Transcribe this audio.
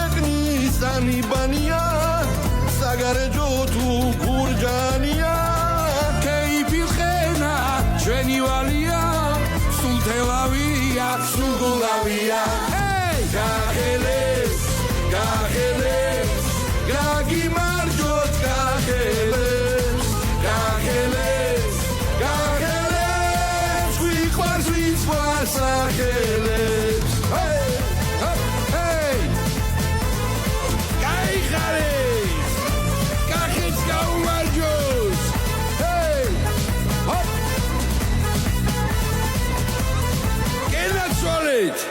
ქვეყნის ანიბანია საგარეჯო თუ გურჯანია ქეიფი ხენა ჩვენი ვალია სულ თელავია სულ გულავია გახელეს გაგიმარჯოთ გახელეს ვიყვარს ვიყვარს ახელებს გაიხარეს კახეთს გაუმარჯოს გენაცვალეთ